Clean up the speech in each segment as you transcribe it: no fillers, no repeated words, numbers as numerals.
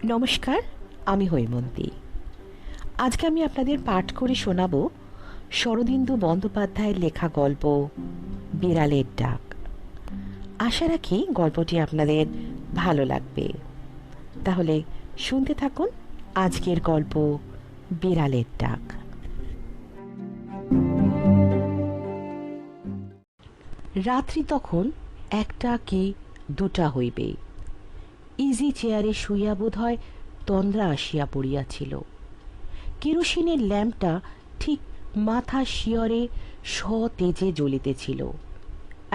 নমস্কার, আমি হৈমন্তী। আজকে আমি আপনাদের পাঠ করে শোনাব শরদিন্দু বন্দ্যোপাধ্যায়ের লেখা গল্প বিড়ালের ডাক। আশা রাখি গল্পটি আপনাদের ভালো লাগবে। তাহলে শুনতে থাকুন আজকের গল্প বিড়ালের ডাক। রাত্রি তখন 1টা কি 2টা হইবে। ইজি চেয়ারে শুইয়া বোধ হয় তন্দ্রা আসিয়া পড়িয়াছিল। কেরোসিনের ল্যাম্পটা ঠিক মাথা শিয়রে সতেজে জ্বলিতেছিল।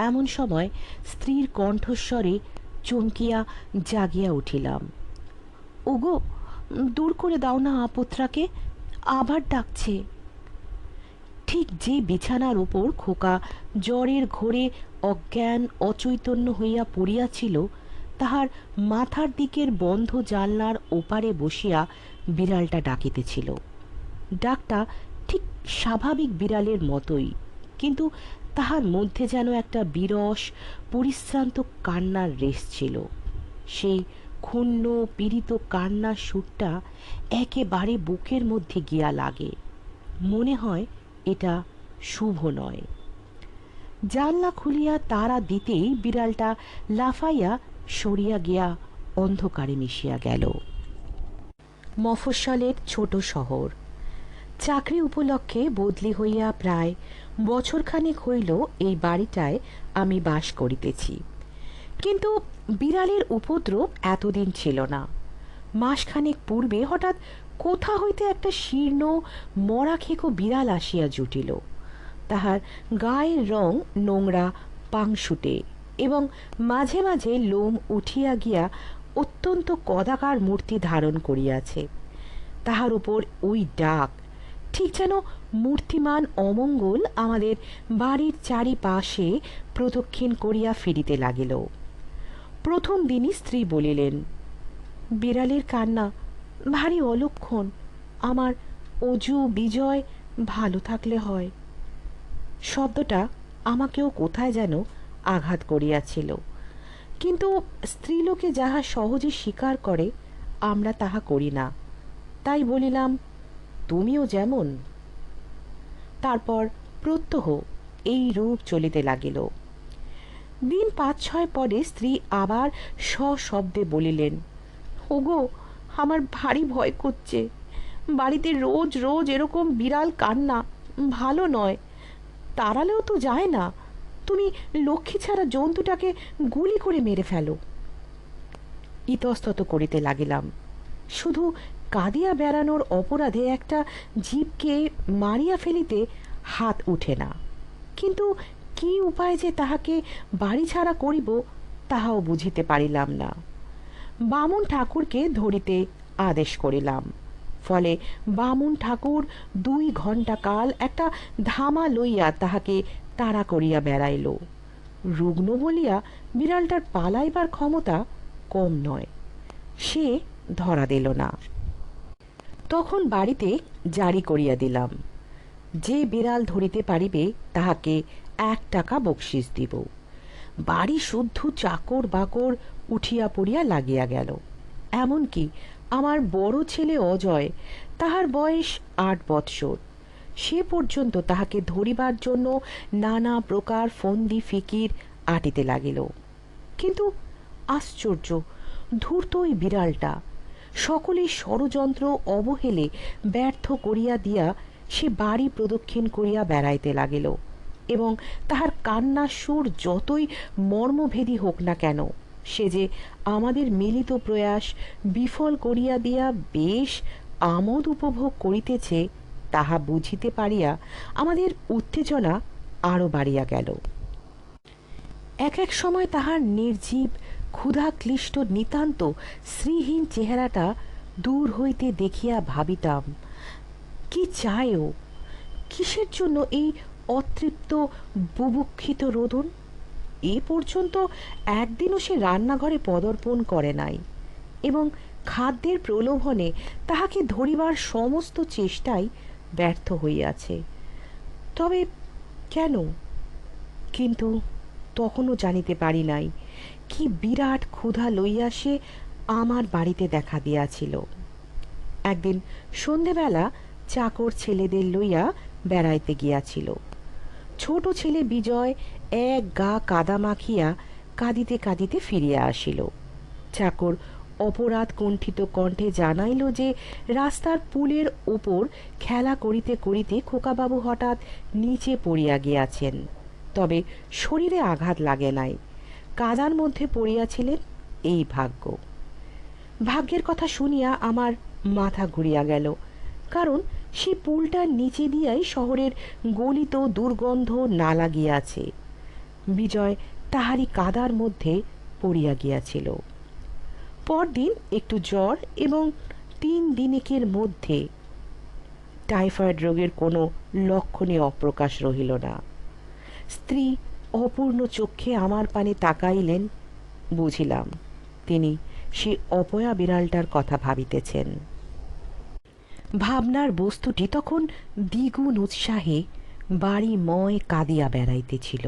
এমন সময় স্ত্রীর কণ্ঠস্বরে চমকিয়া জাগিয়া উঠিলাম। ওগো, দূর করে দাও না আপত্রাকে, আবার ডাকছে। ঠিক যে বিছানার উপর খোকা জ্বরের ঘোরে অজ্ঞান অচৈতন্য হইয়া পড়িয়াছিল, তাহার মাথার দিকের বন্ধ জানলার ওপারে বসিয়া বিড়ালটা ডাকিতেছিল। ডাকটা ঠিক স্বাভাবিক বিড়ালের মতোই, কিন্তু তাহার মধ্যে যেন একটা বিরস পরিশ্রান্ত কান্নার রেশ ছিল। সেই ক্ষুণ্ণ পীড়িত কান্নার সুরটা একেবারে বুকের মধ্যে গিয়া লাগে। মনে হয় এটা শুভ নয়। জানলা খুলিয়া তারা দিতেই বিড়ালটা লাফাইয়া সরিয়া গিয়া অন্ধকারে মিশিয়া গেল। মফস্বলের ছোট শহর। চাকরি উপলক্ষে বদলি হইয়া প্রায় বছরখানেক হইল এই বাড়িটায় আমি বাস করিতেছি, কিন্তু বিড়ালের উপদ্রব এতদিন ছিল না। মাসখানেক পূর্বে হঠাৎ কোথা হইতে একটা শীর্ণ মরা খেকো বিড়াল আসিয়া জুটিল। তাহার গায়ের রং নোংরা পাংশুটে এবং মাঝে মাঝে লোম উঠিয়া গিয়া অত্যন্ত কদাকার মূর্তি ধারণ করিয়াছে। তাহার উপর ওই ডাক, ঠিক যেন মূর্তিমান অমঙ্গল আমাদের বাড়ির চারিপাশে প্রদক্ষিণ করিয়া ফিরিতে লাগিল। প্রথম দিনই স্ত্রী বলিলেন, বিড়ালের কান্না ভারী অলক্ষণ, আমার অজু বিজয় ভালো থাকলে হয়। শব্দটা আমাকেও কোথায় যেন আঘাত করিয়াছিল, কিন্তু স্ত্রীলোকে যাহা সহজে স্বীকার করে আমরা তাহা করি না। তাই বলিলাম, তুমিও যেমন। তারপর প্রত্যহ এই রূপ চলিতে লাগিল। দিন 5-6 পরে স্ত্রী আবার সশব্দে বলিলেন, ওগো, আমার ভারী ভয় করছে। বাড়িতে রোজ রোজ এরকম বিড়াল কান্না ভালো নয়। তাড়ালেও তো যায় না। তুমি লক্ষ্মী ছাড়া জন্তুটাকে গুলি করে মেরে ফেলো। ইতস্তত করিতে লাগিলাম। শুধু কাঁদিয়া বেড়ানোর অপরাধে একটা জীবকে মারিয়া ফেলিতে হাত উঠে না, কিন্তু কি উপায় যে তাহাকে বাড়ি ছাড়া করিব তাহাও বুঝিতে পারিলাম না। বামুন ঠাকুরকে ধরিতে আদেশ করিলাম। ফলে বামুন ঠাকুর 2 ঘণ্টা কাল একটা ধামা লইয়া তাহাকে তাড়া করিয়া বেড়াইল। রুগ্ন বলিয়া বিড়ালটার পালাইবার ক্ষমতা কম নয়, সে ধরা দিল না। তখন বাড়িতে জারি করিয়া দিলাম, যে বিড়াল ধরিতে পারিবে তাহাকে 1 টাকা বকশিস দিব। বাড়ি শুদ্ধ চাকর বাকর উঠিয়া পড়িয়া লাগিয়া গেল। এমনকি আমার বড় ছেলে অজয়, তাহার বয়স 8 বৎসর, সে পর্যন্ত তাহাকে ধরিবার জন্য নানা প্রকার ফন্দি ফিকির আটিতে লাগিল। কিন্তু আশ্চর্য, ধূর্ত ওই বিড়ালটা সকলের ষড়যন্ত্র অবহেলে ব্যর্থ করিয়া দিয়া সে বাড়ি প্রদক্ষিণ করিয়া বেড়াইতে লাগিল, এবং তাহার কান্নার সুর যতই মর্মভেদী হোক না কেন, সে যে আমাদের মিলিত প্রয়াস বিফল করিয়া দিয়া বেশ আমোদ উপভোগ করিতেছে তাহা বুঝিতে পারিয়া আমাদের উত্তেজনা আরও বাড়িয়া গেল। এক এক সময় তাহার নির্জীব ক্ষুধাক্লিষ্ট নিতান্ত শ্রীহীন চেহারাটা দূর হইতে দেখিয়া ভাবিতাম, কি চায় ও? কিসের জন্য এই অতৃপ্ত বুভুক্ষিত রোদন? এ পর্যন্ত একদিনও সে রান্নাঘরে পদার্পণ করে নাই, এবং খাদ্যের প্রলোভনে তাহাকে ধরিবার সমস্ত চেষ্টাই ব্যর্থ হইয়াছে। তবে কেন? কিন্তু তখনও জানিতে পারি নাই কি বিরাট ক্ষুধা লইয়া সে আমার বাড়িতে দেখা দিয়াছিল। একদিন সন্ধেবেলা চাকর ছেলেদের লইয়া বেড়াইতে গিয়াছিল। ছোট ছেলে বিজয় এক গা কাদা মাখিয়া কাঁদিতে কাঁদিতে ফিরিয়া আসিল। চাকর অপরাধ কুণ্ঠিত কণ্ঠে জানাইল যে রাস্তার পুলের ওপর খেলা করিতে করিতে খোকাবাবু হঠাৎ নিচে পড়িয়া গিয়াছেন, তবে শরীরে আঘাত লাগে নাই, কাদার মধ্যে পড়িয়াছিলেন, এই ভাগ্য। ভাগ্যের কথা শুনিয়া আমার মাথা ঘুরিয়া গেল, কারণ সে পুলটার নিচে দিয়াই শহরের গলিত দুর্গন্ধ নালা গিয়াছে। বিজয় তাহারই কাদার মধ্যে পড়িয়া গিয়াছিল। পরদিন একটু জ্বর এবং 3 দিনেকের মধ্যে টাইফয়েড রোগের কোনো লক্ষণে অপ্রকাশ রহিল না। স্ত্রী অপূর্ণ চক্ষে আমার পানে তাকাইলেন। বুঝিলাম তিনি সে অপয়া বিড়ালটার কথা ভাবিতেছেন। ভাবনার বস্তুটি তখন দ্বিগুণ উৎসাহে বাড়িময় কাঁদিয়া বেড়াইতেছিল।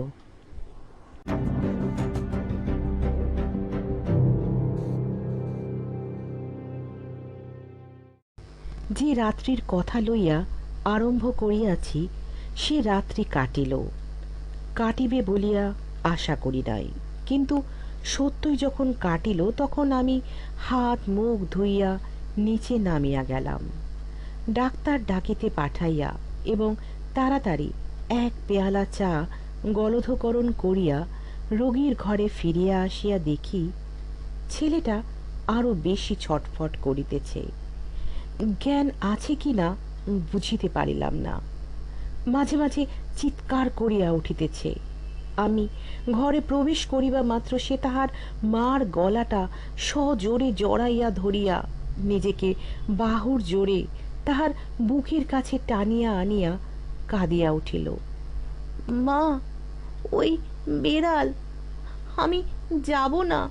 যে রাত্রির কথা লইয়া আরম্ভ করিয়াছি সে রাত্রি কাটিল, কাটিবে বলিয়া আশা করি নাই, কিন্তু সত্যই যখন কাটিল তখন আমি হাত মুখ ধুইয়া নিচে নামিয়া গেলাম। ডাক্তার ডাকিতে পাঠাইয়া এবং তাড়াতাড়ি 1 পেয়ালা চা গলধকরণ করিয়া রোগীর ঘরে ফিরিয়া আসিয়া দেখি ছেলেটা আরো বেশি ছটফট করিতেছে। জ্ঞান আছে কি না বুঝিতে পারিলাম না। মাঝে মাঝে চিৎকার করিয়া উঠিতেছে। আমি ঘরে প্রবেশ করিবা মাত্র সে তাহার মার গলাটা সজোরে জড়াইয়া ধরিয়া নিজেকে বাহুর জোরে তাহার বুকের কাছে টানিয়া আনিয়া কাঁদিয়া উঠিল। মা, ওই বেড়াল, আমি যাব না।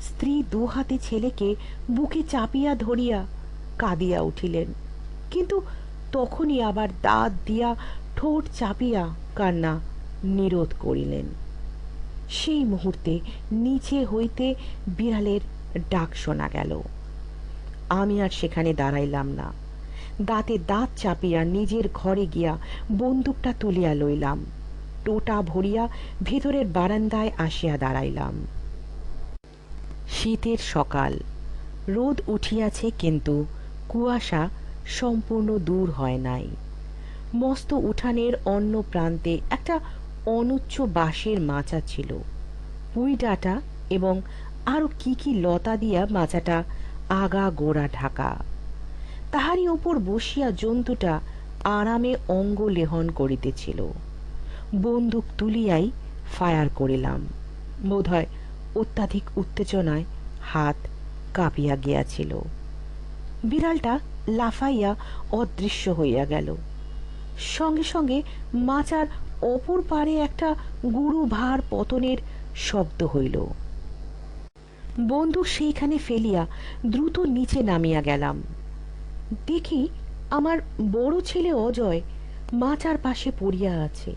স্ত্রী 2 হাতে ছেলেকে বুকে চাপিয়া ধরিয়া কাঁদিয়া উঠিলেন, কিন্তু তখনই আবার দাঁত দিয়া ঠোঁট চাপিয়া কান্না নিরোধ করিলেন। সেই মুহূর্তে নিচে হইতে বিড়ালের ডাক শোনা গেল। আমি আর সেখানে দাঁড়াইলাম না, দাঁতে দাঁত চাপিয়া নিজের ঘরে গিয়া বন্দুকটা তুলিয়া লইলাম, টোটা ভরিয়া ভেতরের বারান্দায় আসিয়া দাঁড়াইলাম। শীতের সকাল, রোদ উঠিয়াছে, কিন্তু কুয়াশা সম্পূর্ণ দূর হয় নাই। মস্ত উঠানের অন্য প্রান্তে একটা অনুচ্চ বাঁশের মাচা ছিল, পুঁই ডাঁটা এবং আরো কি কি লতা দিয়া মাচাটা আগা গোড়া ঢাকা। তাহারই উপর বসিয়া জন্তুটা আরামে অঙ্গ লেহন করিতেছিল। বন্দুক তুলিয়াই ফায়ার করিলাম। বোধহয় অত্যাধিক উত্তেজনায় হাত কাঁপিয়া গিয়াছিল। বিড়ালটা লাফাইয়া অদৃশ্য হইয়া গেল। সঙ্গে সঙ্গে মাচার অপর পারে একটা গুরু ভার পতনের শব্দ হইল। বন্দুক সেইখানে ফেলিয়া দ্রুত নিচে নামিয়া গেলাম। দেখি আমার বড় ছেলে অজয় মাচার পাশে পড়িয়া আছে।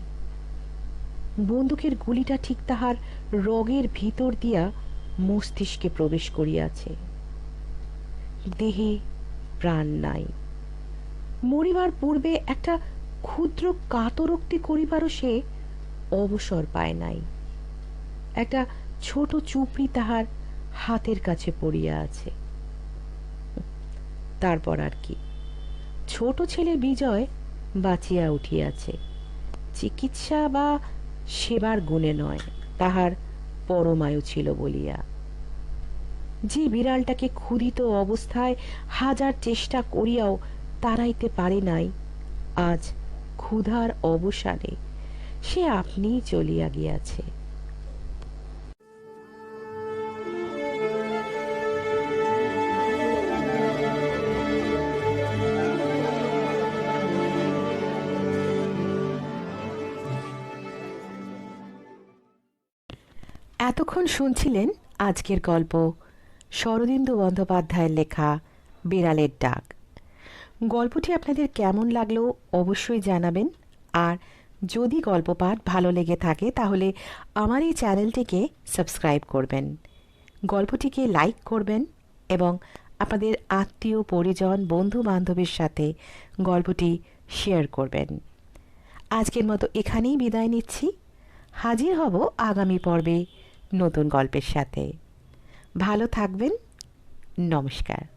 বন্দুকের গুলিটা ঠিক তাহার রগের ভিতর দিয়া মস্তিষ্কে প্রবেশ করিয়াছে। দেহে প্রাণ নাই। মরিবার পূর্বে একটা ক্ষুদ্র কাতরোক্তি করিবারও সে অবসর পায় নাই। একটা ছোট চুপড়ি তাহার হাতের কাছে পড়িয়া আছে। তারপর আর কি, ছোট ছেলে বিজয় বাঁচিয়া উঠিয়াছে। চিকিৎসা বা সেবার গুণে নয়, তাহার পরমায়ু ছিল বলিয়া। যে বিড়ালটাকে ক্ষুধিত অবস্থায় হাজার চেষ্টা করিয়াও তাড়াইতে পারে নাই, আজ ক্ষুধার অবসানে সে আপনিই চলিয়া গিয়াছে। এতক্ষণ শুনছিলেন আজকের গল্প শরদিন্দু বন্দ্যোপাধ্যায়ের লেখা বিড়ালের ডাক। গল্পটি আপনাদের কেমন লাগলো অবশ্যই জানাবেন। আর যদি গল্প পাঠ ভালো লেগে থাকে তাহলে আমার এই চ্যানেলটিকে সাবস্ক্রাইব করবেন। গল্পটিকে লাইক করবেন এবং আপনাদের আত্মীয় পরিজন বন্ধু বান্ধবের সাথে গল্পটি শেয়ার করবেন। আজকের মতো এখানেই বিদায় নিচ্ছি। হাজির হব আগামী পর্বে নতুন গল্পের সাথে। ভালো থাকবেন। নমস্কার।